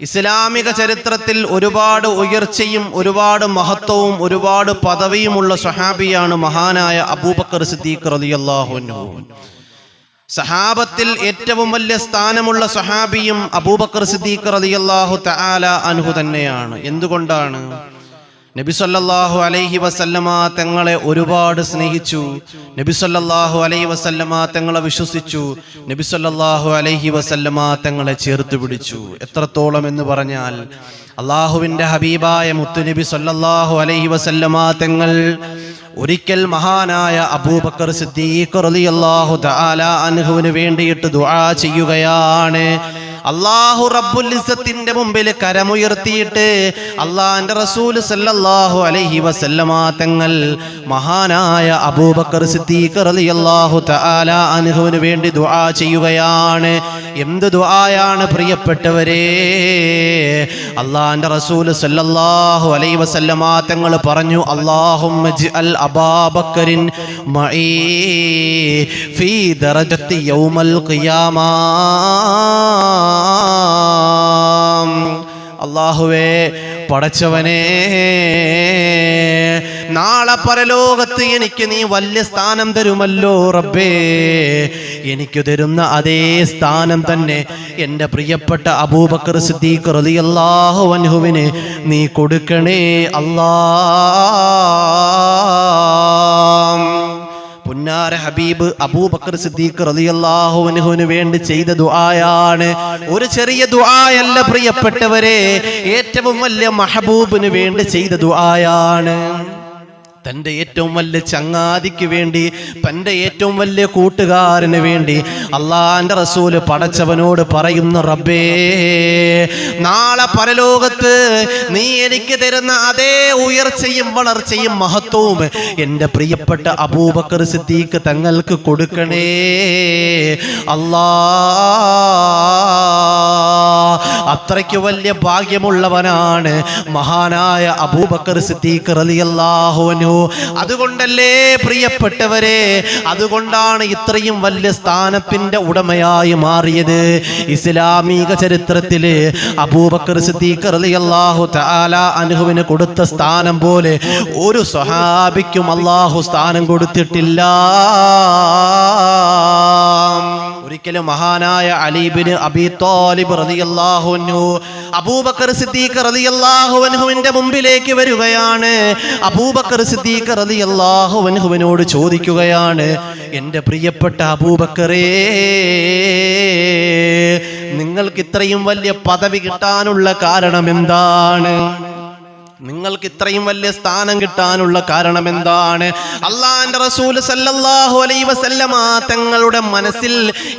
ഇസ്ലാമിക ചരിത്രത്തിൽ ഒരുപാട് ഉയർച്ചയും ഒരുപാട് മഹത്വവും ഒരുപാട് പദവിയുമുള്ള സ്വഹാബിയാണ് മഹാനായ അബൂബക്കർ സിദ്ദീഖ് റളിയല്ലാഹു അൻഹു. സഹാബത്തിൽ ഏറ്റവും വലിയ സ്ഥാനമുള്ള സ്വഹാബിയും അബൂബക്കർ സിദ്ദീഖ് റളിയല്ലാഹു തആല അൻഹു തന്നെയാണ്. എന്തുകൊണ്ടാണ്? നബി സല്ലല്ലാഹു അലൈഹി വസല്ലമ തങ്ങളെ ഒരുപാട് സ്നേഹിച്ചു. നബി സല്ലല്ലാഹു അലൈഹി വസല്ലമ തങ്ങളെ വിശ്വസിച്ചു. നബി സല്ലല്ലാഹു അലൈഹി വസല്ലമ തങ്ങളെ ചേർത്ത് പിടിച്ചു. എത്രത്തോളം എന്ന് പറഞ്ഞാൽ അള്ളാഹുവിൻ്റെ ഹബീബായ മുത്തുനബി സല്ലല്ലാഹു അലൈഹി വസല്ലമ തങ്ങൾ ഒരിക്കൽ മഹാനായ അബൂബക്കർ സിദ്ദീഖ് റളിയല്ലാഹു തആല അൻഹുവിന് വേണ്ടിയിട്ട് ദുആ ചെയ്യുകയാണ്. അല്ലാഹു റബ്ബുൽ ഇസ്സത്തിന്റെ മുമ്പിൽ കരമുയർത്തിയിട്ട് അല്ലാഹുവിന്റെ റസൂൽ സല്ലല്ലാഹു അലൈഹി വസല്ലമ തങ്ങൾ മഹാനായ അബൂബക്കർ സിദ്ദീഖ് റളിയല്ലാഹു തആല അൻഹുവിന് വേണ്ടി ദുആ ചെയ്യുകയാണ്. എന്ത് ദുആയാണ് പ്രിയപ്പെട്ടവരെ? അല്ലാഹുവിന്റെ റസൂൽ സല്ലല്ലാഹു അലൈഹി വസല്ലമ തങ്ങൾ പറഞ്ഞു, അല്ലാഹുമ്മ ജ്അൽ അബൂബക്കറിൻ മഈ ഫീ ദറജത്തി യൗമൽ ഖിയാമ. അല്ലാഹുവേ, പടച്ചവനെ, നാളെ പരലോകത്ത് എനിക്ക് നീ വലിയ സ്ഥാനം തരുമല്ലോ റബ്ബേ. എനിക്ക് തരുന്ന അതേ സ്ഥാനം തന്നെ എൻ്റെ പ്രിയപ്പെട്ട അബൂബക്കർ സിദ്ദീഖ് റളിയല്ലാഹു അൻഹുവിന് നീ കൊടുക്കണേ അല്ലാ. പുന്നാര ഹബീബ് അബൂബക്കർ സിദ്ദീഖ് റളിയല്ലാഹു അൻഹുവിന് വേണ്ടി ചെയ്ത ദുആയാണ്. ഒരു ചെറിയ ദുആയല്ല പ്രിയപ്പെട്ടവരെ, ഏറ്റവും വലിയ മഹബൂബിന് വേണ്ടി ചെയ്ത ദുആയാണ്. തൻ്റെ ഏറ്റവും വലിയ ചങ്ങാതിക്ക് വേണ്ടി, തൻ്റെ ഏറ്റവും വലിയ കൂട്ടുകാരന് വേണ്ടി അള്ളാന്റെ റസൂല് പടച്ചവനോട് പറയുന്നു, റബ്ബേ, നാളെ പരലോകത്ത് നീ എനിക്ക് തരുന്ന അതേ ഉയർച്ചയും വളർച്ചയും മഹത്വവും എൻ്റെ പ്രിയപ്പെട്ട അബൂബക്കർ സിദ്ദീഖ് തങ്ങൾക്ക് കൊടുക്കണേ അല്ലാ. അത്രയ്ക്ക് വലിയ ഭാഗ്യമുള്ളവനാണ് മഹാനായ അബൂബക്കർ സിദ്ദീഖ് റളിയല്ലാഹു അൻഹു. അതുകൊണ്ടല്ലേ പ്രിയപ്പെട്ടവരെ, അതുകൊണ്ടാണ് ഇത്രയും വലിയ സ്ഥാനത്തിന്റെ ഉടമയായി മാറിയത്. ഇസ്ലാമിക ചരിത്രത്തില് അബൂബക്കർ സിദ്ദീഖ് റളിയല്ലാഹു തആല അൻഹുവിന് കൊടുത്ത സ്ഥാനം പോലെ ഒരു സ്വഹാബിക്കും അല്ലാഹു സ്ഥാനം കൊടുത്തിട്ടില്ല. ഒരിക്കലും മഹാനായ അലി ഇബ്നു അബീ ത്വാലിബ് റളിയല്ലാഹു അൻഹു അബൂബക്കർ സിദ്ദീഖ് റളിയല്ലാഹു അൻഹുവിന്റെ മുമ്പിലേക്ക് വരികയാണ്. അബൂബക്കർ സിദ്ദീഖ് റളിയല്ലാഹു അൻഹുവിനോട് ചോദിക്കുകയാണ്, എൻ്റെ പ്രിയപ്പെട്ട അബൂബക്കറേ, നിങ്ങൾക്ക് ഇത്രയും വലിയ പദവി കിട്ടാനുള്ള കാരണം എന്താണ്? നിങ്ങൾക്ക് ഇത്രയും വലിയ സ്ഥാനം കിട്ടാനുള്ള കാരണം എന്താണ്? അള്ളാഹുവിന്റെ റസൂൽ സല്ലല്ലാഹു അലൈഹി വസല്ലമ തങ്ങളുടെ മനസ്സിൽ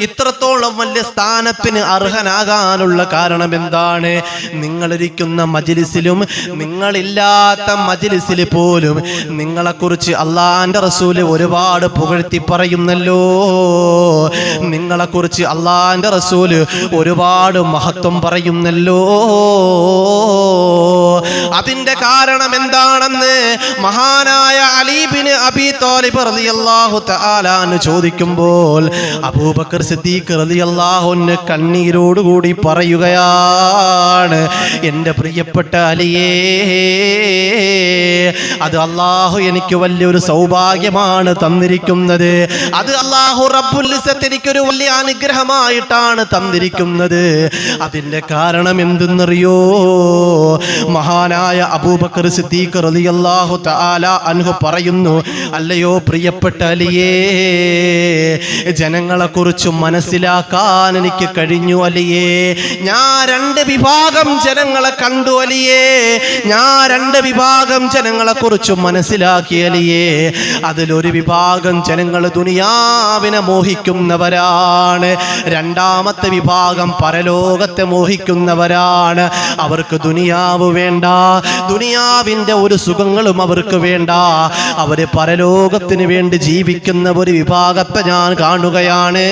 ഇത്രത്തോളം വലിയ സ്ഥാനത്തിന് അർഹനാകാനുള്ള കാരണം എന്താണ്? നിങ്ങളിരിക്കുന്ന മജ്ലിസിലും നിങ്ങളില്ലാത്ത മജ്ലിസിൽ പോലും നിങ്ങളെക്കുറിച്ച് അള്ളാഹുവിന്റെ റസൂൽ ഒരുപാട് പുകഴ്ത്തി പറയുന്നല്ലോ. നിങ്ങളെക്കുറിച്ച് അള്ളാഹുവിന്റെ റസൂൽ ഒരുപാട് മഹത്വം പറയുന്നല്ലോ. അതിന്റെ കാരണം എന്താണെന്ന് മഹാനായ അലി ഇബ്നു അബീ ത്വാലിബ് റളിയല്ലാഹു തആല അൻഹു ചോദിക്കുമ്പോൾ അബൂബക്കർ സിദ്ദീഖ് റളിയല്ലാഹു അൻഹു കണ്ണീരോടുകൂടി പറയുകയാണ്, എൻ്റെ പ്രിയപ്പെട്ട അലിയേ, അത് അല്ലാഹു എനിക്ക് വലിയൊരു സൗഭാഗ്യമാണ് തന്നിരിക്കുന്നത്. അത് അല്ലാഹു റബ്ബുൽ ഇസ്സത്ത് എനിക്കൊരു വലിയ അനുഗ്രഹമായിട്ടാണ് തന്നിരിക്കുന്നത്. അതിൻ്റെ കാരണം എന്തെന്നറിയോ? മഹാനായ അബൂബക്കർ സിദ്ദീഖ് റളിയല്ലാഹു തആല അൻഹു പറയുന്നു, അല്ലയോ പ്രിയപ്പെട്ട അലിയേ, ജനങ്ങളെ കുറിച്ച് മനസ്സിലാക്കാൻ എനിക്ക് കഴിഞ്ഞു അലിയേ. ഞാൻ രണ്ട് വിഭാഗം ജനങ്ങളെ കണ്ടു അലിയേ. ഞാൻ രണ്ട് വിഭാഗം ജനങ്ങളെ കുറിച്ച് മനസ്സിലാക്കി അലിയേ. അതിലൊരു വിഭാഗം ജനങ്ങൾ ദുനിയാവിനെ മോഹിക്കുന്നവരാണ്. രണ്ടാമത്തെ വിഭാഗം പരലോകത്തെ മോഹിക്കുന്നവരാണ്. അവർക്ക് ദുനിയാവ് വേണ്ട, ദുനിയാവിന്റെ ഒരു സുഖങ്ങളും അവർക്ക് വേണ്ട. അവര് പരലോകത്തിന് വേണ്ടി ജീവിക്കുന്ന ഒരു വിഭാഗത്തെ ഞാൻ കാണുകയാണ്.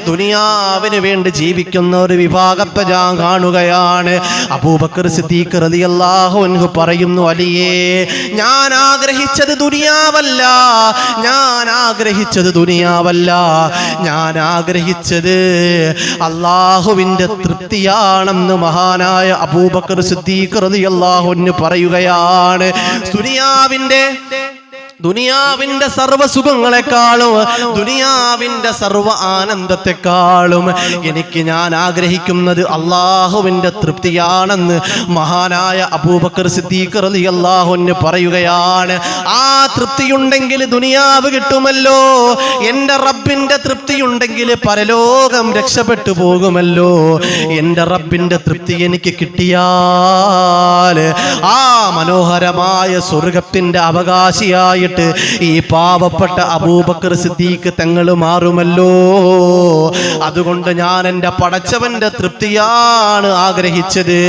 ദുനിയാവിന് വേണ്ടി ജീവിക്കുന്ന ഒരു വിഭാഗത്തെ ഞാൻ കാണുകയാണ്. അബൂബക്കർ സിദ്ദീഖ് റളിയല്ലാഹു അൻഹു പറയുന്നു, അലിയേ, ഞാൻ ആഗ്രഹിച്ചത് ദുനിയാവല്ല, ഞാൻ ആഗ്രഹിച്ചത് അല്ലാഹുവിന്റെ തൃപ്തിയാണെന്ന് മഹാനായ അബൂബക്കർ സിദ്ദീഖ് റളിയല്ലാഹു അൻഹു പറയുകയാണ്. ദുനിയാവിന്റെ സർവ്വ സുഖങ്ങളെക്കാളും ദുനിയാവിന്റെ സർവ്വ ആനന്ദത്തെക്കാളും ഞാൻ ആഗ്രഹിക്കുന്നത് അള്ളാഹുവിന്റെ തൃപ്തിയാണെന്ന് മഹാനായ അബൂബക്കർ സിദ്ദീഖ് റളിയല്ലാഹു അൻഹു പറയുകയാണ്. ആ തൃപ്തിയുണ്ടെങ്കിൽ ദുനിയാവ് കിട്ടുമല്ലോ, എൻ്റെ റബ്ബിന്റെ തൃപ്തിയുണ്ടെങ്കിൽ പരലോകം രക്ഷപ്പെട്ടു പോകുമല്ലോ. എൻ്റെ റബ്ബിന്റെ തൃപ്തി എനിക്ക് കിട്ടിയാൽ ആ മനോഹരമായ സ്വർഗത്തിന്റെ അവകാശിയായി ഈ പാവപ്പെട്ട അബൂബക്കർ സിദ്ദീഖ് തങ്ങൾ മാറുമല്ലോ. അതുകൊണ്ട് ഞാൻ എൻ്റെ പടച്ചവന്റെ തൃപ്തിയാണ് ആഗ്രഹിച്ചത്.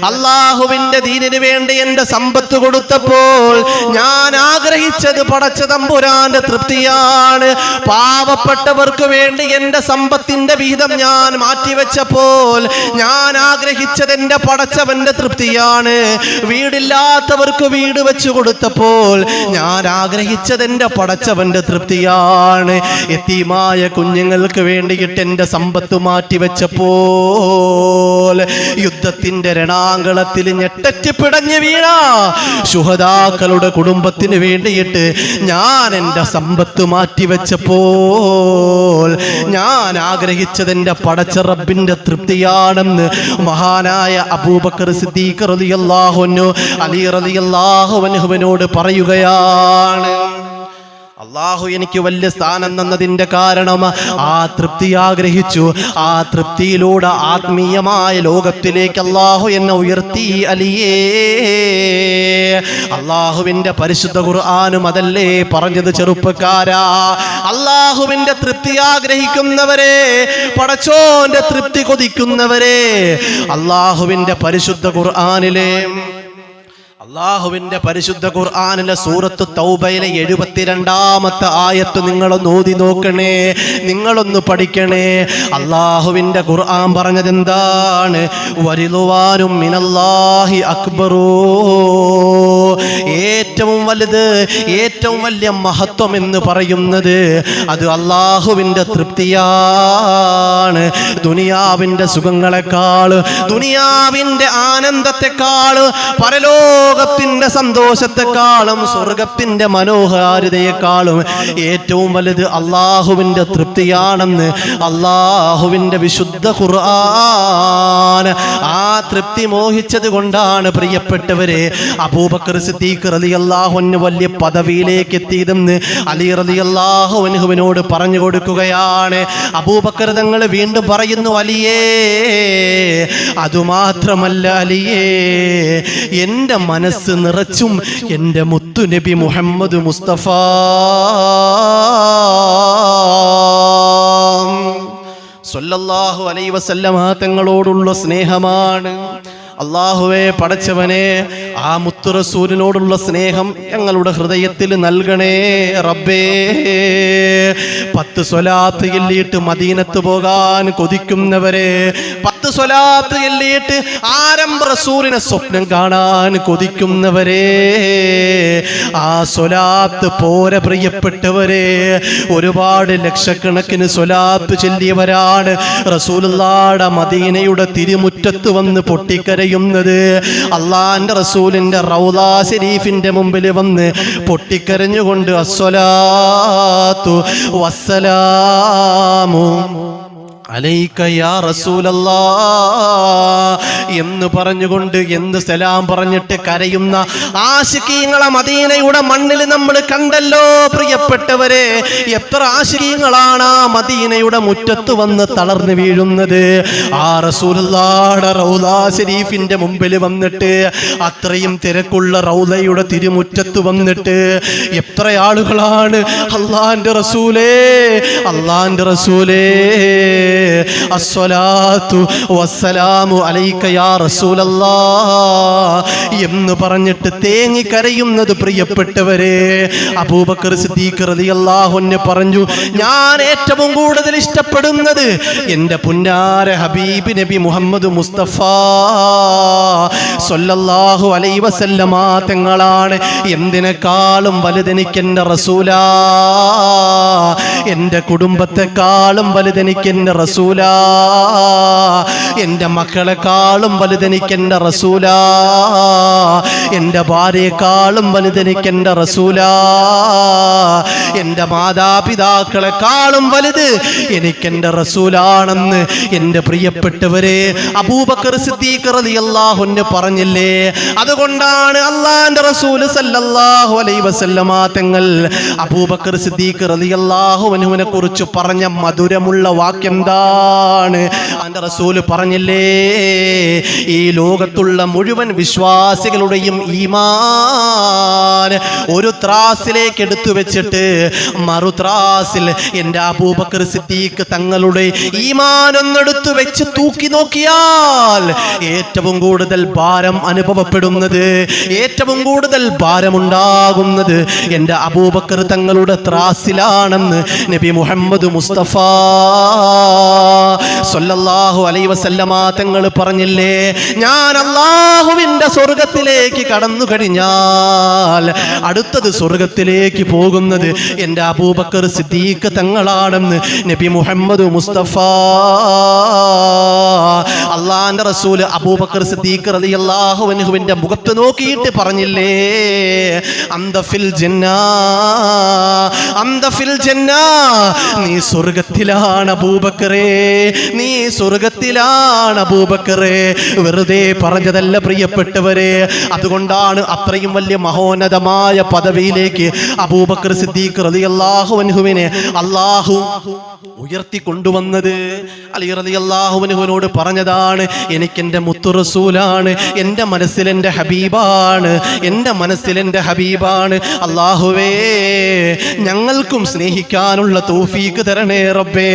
അള്ളാഹുവിന്റെ ദീനിന് വേണ്ടി എൻ്റെ സമ്പത്ത് കൊടുത്തപ്പോൾ ഞാൻ ആഗ്രഹിച്ചത് പടച്ച തമ്പുരാന്റെ തൃപ്തിയാണ്. പാവപ്പെട്ടവർക്ക് വേണ്ടി എൻ്റെ സമ്പത്തിന്റെ വിഹിതം ഞാൻ മാറ്റിവെച്ചപ്പോൾ ഞാൻ ആഗ്രഹിച്ചത് എൻ്റെ പടച്ചവന്റെ തൃപ്തിയാണ്. വീടില്ലാത്തവർക്ക് വീട് വെച്ചു കൊടുത്തപ്പോൾ ഞാൻ ആഗ്രഹിച്ചത് എന്റെ പടച്ചവന്റെ തൃപ്തിയാണ്. യതീമായ കുഞ്ഞുങ്ങൾക്ക് വേണ്ടിയിട്ട് എന്റെ സമ്പത്ത് മാറ്റിവെച്ചപ്പോൾ യുദ്ധത്തിന്റെ രണാങ്കളത്തിൽ ഞെട്ടറ്റ് പിടഞ്ഞു വീണ ശുഹദാക്കളുടെ കുടുംബത്തിന് വേണ്ടിയിട്ട് ഞാൻ എന്റെ സമ്പത്ത് മാറ്റിവെച്ചപ്പോൾ ഞാൻ ആഗ്രഹിച്ചത് എന്റെ പടച്ച റബ്ബിന്റെ തൃപ്തിയാണെന്ന് മഹാനായ അബൂബക്കർ സിദ്ദീഖ് റളിയല്ലാഹു അൻഹു അലി റളിയല്ലാഹു അൻഹുവിനോട് പറയുകയാണ്. അള്ളാഹു എനിക്ക് വലിയ സ്ഥാനം തന്നതിന്റെ കാരണം ആ തൃപ്തി ആഗ്രഹിച്ചു. ആ തൃപ്തിയിലൂടെ ആത്മീയമായ ലോകത്തിലേക്ക് അള്ളാഹു എന്നെ ഉയർത്തി. അലിയേ, അള്ളാഹുവിന്റെ പരിശുദ്ധ ഖുർആനും അതല്ലേ പറഞ്ഞത്? ചെറുപ്പക്കാരാ, അള്ളാഹുവിന്റെ തൃപ്തി ആഗ്രഹിക്കുന്നവരെ, പടച്ചോന്റെ തൃപ്തി കൊതിക്കുന്നവരെ, അള്ളാഹുവിന്റെ പരിശുദ്ധ ഖുർആനിലെ സൂറത്ത് തൗബയിലെ 72-ാമത്തെ ആയത്ത് നിങ്ങളൊന്ന് ഓതി നോക്കണേ, നിങ്ങളൊന്ന് പഠിക്കണേ. അള്ളാഹുവിന്റെ ഖുർആൻ പറഞ്ഞത് എന്താണ്? വരിളുവാനും മിനല്ലാഹി അക്ബറൂ, ഏറ്റവും വലുത്, ഏറ്റവും വലിയ മഹത്വം എന്ന് പറയുന്നത് അത് അള്ളാഹുവിന്റെ തൃപ്തിയാണ്. ദുനിയാവിന്റെ സുഖങ്ങളെക്കാൾ, ദുനിയാവിന്റെ ആനന്ദത്തെക്കാൾ, പരലോകത്തിന്റെ സന്തോഷത്തെക്കാളും സ്വർഗത്തിന്റെ മനോഹാരിതയെക്കാളും ഏറ്റവും വലുത് അള്ളാഹുവിന്റെ തൃപ്തിയാണെന്ന് അള്ളാഹുവിന്റെ വിശുദ്ധ ഖുർആൻ. ആ തൃപ്തി മോഹിച്ചത് കൊണ്ടാണ് പ്രിയപ്പെട്ടവരെ അബൂബക്കർ സിദ്ദീഖ് റളിയല്ലാഹു അൻഹു വലിയ പദവിയിലേക്ക് എത്തിയതെന്ന് അലി റളിയല്ലാഹു അൻഹുവിനോട് പറഞ്ഞു കൊടുക്കുകയാണ്. അബൂബക്കർ തങ്ങൾ വീണ്ടും പറയുന്നു, അലിയേ, അതുമാത്രമല്ല അലിയേ, എൻ്റെ മനസ്സ് നിറച്ചും എൻ്റെ മുത്തുനബി മുഹമ്മദ് മുസ്തഫ സ്വല്ലല്ലാഹു അലൈഹി വസല്ലമ തങ്ങളോടുള്ള സ്നേഹമാണ്. അല്ലാഹുവേ, പടച്ചവനെ, ആ മുത്തു റസൂലിനോടുള്ള സ്നേഹം ഞങ്ങളുടെ ഹൃദയത്തിൽ നൽകണേ റബ്ബേ. 10 സ്വലാത്ത് ചൊല്ലിയിട്ട് മദീനത്ത് പോകാൻ കൊതിക്കുന്നവരെ, 10 സ്വലാത്ത് ചൊല്ലിയിട്ട് ആരംഭ റസൂലിനെ സ്വപ്നം കാണാൻ കൊതിക്കുന്നവരെ, ആ സ്വലാത്ത് പോരെ പ്രിയപ്പെട്ടവരെ. ഒരുപാട് ലക്ഷക്കണക്കിന് സ്വലാത്ത് ചൊല്ലിയവരാണ് റസൂലുള്ളാഹിയുടെ മദീനയുടെ തിരുമുറ്റത്ത് വന്ന് പൊട്ടിക്കരയുന്നത്. അള്ളാന്റെ റസൂലിന്റെ റൗള ശരീഫിന്റെ മുമ്പിൽ വന്ന് പൊട്ടിക്കരഞ്ഞുകൊണ്ട് അസ്സലാത്തു വസ്സലാമു അലൈക യാ റസൂലല്ലാഹ് എന്ന് പറഞ്ഞുകൊണ്ട്, എന്ത് സലാം പറഞ്ഞിട്ട് കരയുന്ന ആശിഖീങ്ങളെ മദീനയുടെ മണ്ണിൽ നമ്മൾ കണ്ടല്ലോ പ്രിയപ്പെട്ടവരെ. എത്ര ആശിഖീങ്ങളാണ് ആ മദീനയുടെ മുറ്റത്ത് വന്ന് തളർന്നു വീഴുന്നത്. ആ റസൂലുള്ളാഹിയുടെ റൗള ശരീഫിന്റെ മുമ്പിൽ വന്നിട്ട്, അത്രയും തിരക്കുള്ള റൗളയുടെ തിരുമുറ്റത്ത് വന്നിട്ട് എത്ര ആളുകളാണ് അല്ലാഹുവിന്റെ റസൂലേ, അല്ലാഹുവിന്റെ റസൂലേ അസ്സലാത്തു വസ്സലാമു അലൈക യാ റസൂലല്ലാഹ് എന്ന് പറഞ്ഞിട്ട് തേങ്ങിക്കരയുന്നത് പ്രിയപ്പെട്ടവരെ അബൂബക്കർ സിദ്ദീഖ് റളിയല്ലാഹു അൻഹു പറഞ്ഞു, ഞാൻ ഏറ്റവും കൂടുതൽ ഇഷ്ടപ്പെടുന്നത് എൻ്റെ പുന്നാര ഹബീബ് നബി മുഹമ്മദ് മുസ്തഫ സ്വല്ലല്ലാഹു അലൈഹി വസല്ലമ തങ്ങളാണ്. എന്തിനേക്കാളും വലുതെനിക്ക് എൻ്റെ റസൂലാ, എൻ്റെ കുടുംബത്തെക്കാളും വലുതെനിക്ക് എൻ്റെ റസൂലാ, എൻ്റെ മക്കളെക്കാളും വലുതെനിക്ക് എൻ്റെ റസൂലാ, എൻ്റെ ഭാര്യയെക്കാളും വലുതെനിക്ക് എൻ്റെ റസൂലാ, എൻ്റെ മാതാപിതാക്കളെക്കാളും വലുത് എനിക്കെൻ്റെ റസൂലാണെന്ന് എൻ്റെ പ്രിയപ്പെട്ടവരെ അബൂബക്കർ സിദ്ദീഖ് റളിയല്ലാഹു അൻഹു പറഞ്ഞില്ലേ? അതുകൊണ്ടാണ് അല്ലാഹുവിൻ്റെ റസൂൽ സല്ലല്ലാഹു അലൈഹി വസല്ലമ തങ്ങൾ അബൂബക്കർ സിദ്ദീഖ് റളിയല്ലാഹു അൻഹുവിനെ കുറിച്ച് പറഞ്ഞ മധുരമുള്ള വാക്യം എന്താണ്? അല്ലാഹുവിൻ്റെ റസൂൽ പറഞ്ഞില്ലേ, ഈ ലോകത്തുള്ള മുഴുവൻ വിശ്വാസികളുടെയും ഈമാൻ ഒരു ത്രാസിലേക്ക് എടുത്തു വെച്ചിട്ട് മറു ത്രാസിൽ എൻ്റെ അബൂബക്കർ സിദ്ദീഖ് തങ്ങളുടെ ഈമാൻ ഒന്നെടുത്തു വെച്ച് തൂക്കി നോക്കിയാൽ ഏറ്റവും കൂടുതൽ ഭാരം അനുഭവപ്പെടുന്നത്, ഏറ്റവും കൂടുതൽ ഭാരമുണ്ടാകുന്നത് എൻ്റെ അബൂബക്കർ തങ്ങളുടെ ത്രാസിലാണെന്ന് നബി മുഹമ്മദ് മുസ്തഫ സ്വല്ലല്ലാഹു അലൈഹി വസല്ലമ തങ്ങൾ പറഞ്ഞില്ലേ? ഞാൻ അല്ലാഹുവിൻ്റെ സ്വർഗത്തിലേക്ക് കടന്നു കഴിഞ്ഞാൽ അടുത്തത് സ്വർഗത്തിലേക്ക് പോകുന്നത് എൻ്റെ അബൂബക്കർ സിദ്ദീഖ് തങ്ങളാണെന്ന് നബി മുഹമ്മദ് മുസ്തഫ അല്ലാഹുവിൻ്റെ റസൂൽ അബൂബക്കർ സിദ്ദീഖ് റളിയല്ലാഹു അൻഹുവിൻ്റെ മുഖത്ത് നോക്കിയിട്ട് പറഞ്ഞില്ലേ, അന്ത ഫിൽ ജന്ന, അന്ത ഫിൽ ജന്ന, നീ സ്വർഗത്തിലാണ് അബൂബക്കറേ, നീ സ്വർഗത്തിലാണ് അബൂബക്കറേ. വെറുതെ പറഞ്ഞതല്ല പ്രിയപ്പെട്ടവരെ. അതുകൊണ്ടാണ് അത്രയും വലിയ മഹോന്നതമായ പദവിയിലേക്ക് അബൂബക്കർ സിദ്ദീഖ് റളിയല്ലാഹു അൻഹുവിനെ അല്ലാഹു ഉയർത്തി കൊണ്ടുവന്നത്. അലി റളിയല്ലാഹു അൻഹുവിനോട് പറഞ്ഞതാണ്, എനിക്കെൻ്റെ മുത്തു റസൂലാണ്, എൻ്റെ മനസ്സിൽ എൻ്റെ ഹബീബാണ്, എൻ്റെ മനസ്സിൽ എൻ്റെ ഹബീബാണ്. അല്ലാഹുവേ, ഞങ്ങൾക്കും സ്നേഹിക്കാനുള്ള തൗഫീഖ് തരണേ റബ്ബേ.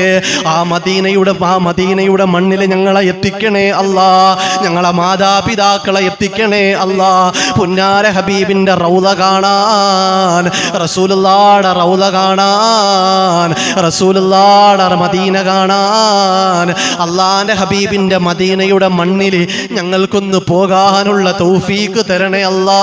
ആ മദീനയുടെ മണ്ണിൽ ഞങ്ങളെ എത്തിക്കണേ അല്ലാ, ഞങ്ങളെ മാതാപിതാക്കളെ എത്തിക്കണേ അല്ലാ. പുന്നാര ഹബീബിൻ്റെ റൗള കാണാൻ, റസൂലുള്ളാഹിയുടെ റൗള കാണാൻ, റസൂലുള്ളാഹിയുടെ മദീന കാണാൻ, അല്ലാഹുവിൻ്റെ ഹബീബിൻ്റെ മദീനയുടെ മണ്ണിൽ ഞങ്ങൾക്കൊന്ന് പോകാനുള്ള തൗഫീഖ് തരണേ അല്ലാ.